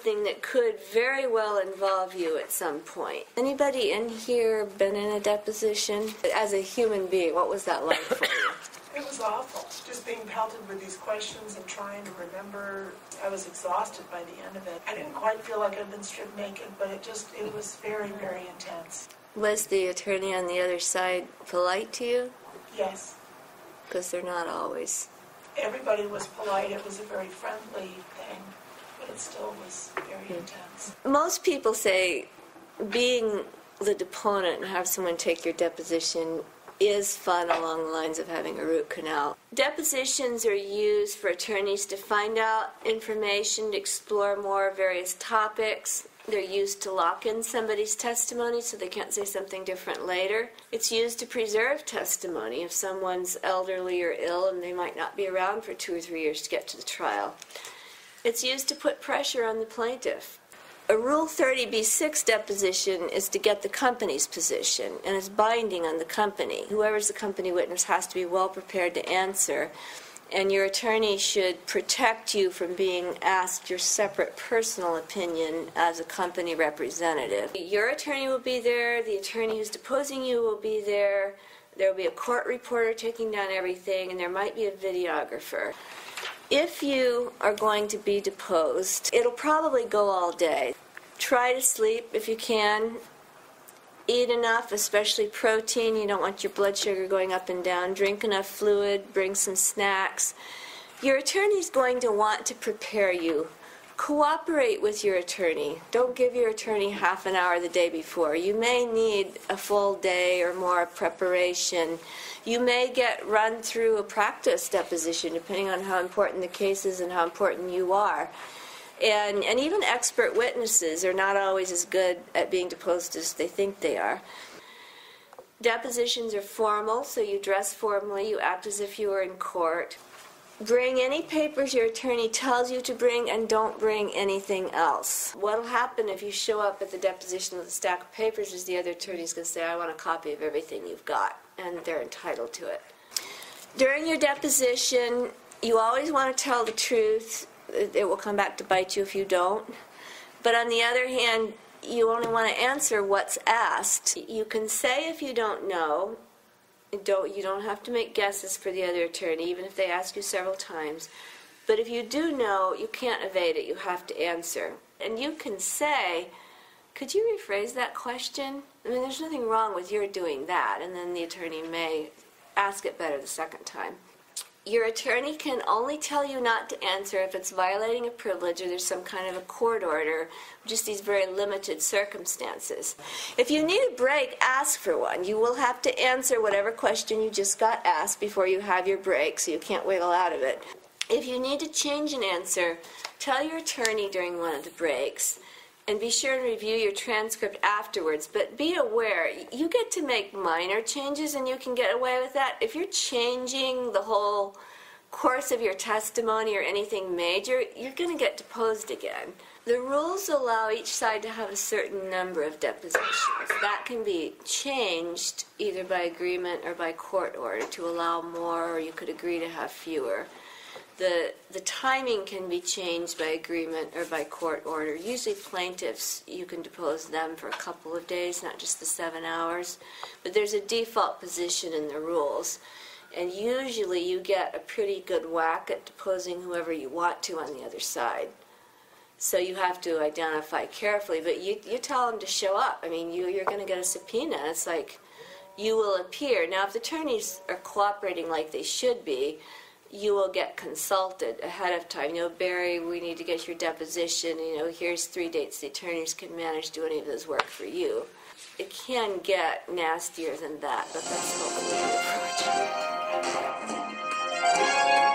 something that could very well involve you at some point. Anybody in here been in a deposition? As a human being, what was that like for you? It was awful, just being pelted with these questions and trying to remember. I was exhausted by the end of it. I didn't quite feel like I'd been stripped naked, but it was very, very intense. Was the attorney on the other side polite to you? Yes. Because they're not always. Everybody was polite. It was a very friendly thing, but it still was very intense. Most people say being the deponent and have someone take your deposition is fun along the lines of having a root canal. Depositions are used for attorneys to find out information, to explore more various topics. They're used to lock in somebody's testimony so they can't say something different later. It's used to preserve testimony if someone's elderly or ill and they might not be around for 2 or 3 years to get to the trial. It's used to put pressure on the plaintiff. A Rule 30b-6 deposition is to get the company's position, and it's binding on the company. Whoever's the company witness has to be well prepared to answer, and your attorney should protect you from being asked your separate personal opinion as a company representative. Your attorney will be there, the attorney who's deposing you will be there, there will be a court reporter taking down everything, and there might be a videographer. If you are going to be deposed, it'll probably go all day. Try to sleep if you can. Eat enough, especially protein. You don't want your blood sugar going up and down. Drink enough fluid. Bring some snacks. Your attorney's going to want to prepare you. Cooperate with your attorney. Don't give your attorney half an hour the day before. You may need a full day or more of preparation. You may get run through a practice deposition depending on how important the case is and how important you are. And even expert witnesses are not always as good at being deposed as they think they are. Depositions are formal, so you dress formally, you act as if you were in court. Bring any papers your attorney tells you to bring, and don't bring anything else. What will happen if you show up at the deposition with a stack of papers is the other attorney's going to say, I want a copy of everything you've got, and they're entitled to it. During your deposition, you always want to tell the truth. It will come back to bite you if you don't. But on the other hand, you only want to answer what's asked. You can say if you don't know. You don't have to make guesses for the other attorney, even if they ask you several times. But if you do know, you can't evade it. You have to answer. And you can say, could you rephrase that question? I mean, there's nothing wrong with your doing that. And then the attorney may ask it better the second time. Your attorney can only tell you not to answer if it's violating a privilege or there's some kind of a court order, just these very limited circumstances. If you need a break, ask for one. You will have to answer whatever question you just got asked before you have your break, so you can't wiggle out of it. If you need to change an answer, tell your attorney during one of the breaks, and be sure to review your transcript afterwards. But be aware, you get to make minor changes and you can get away with that. If you're changing the whole course of your testimony or anything major, you're going to get deposed again. The rules allow each side to have a certain number of depositions. That can be changed either by agreement or by court order to allow more, or you could agree to have fewer. The timing can be changed by agreement or by court order. Usually plaintiffs, you can depose them for a couple of days, not just the 7 hours. But there's a default position in the rules. And usually you get a pretty good whack at deposing whoever you want to on the other side. So you have to identify carefully. But you tell them to show up. I mean, you're going to get a subpoena. It's like you will appear. Now, if the attorneys are cooperating like they should be, you will get consulted ahead of time. You know, Barry, we need to get your deposition. You know, here's 3 dates the attorneys can manage to do any of this work for you. It can get nastier than that, but that's what we approach.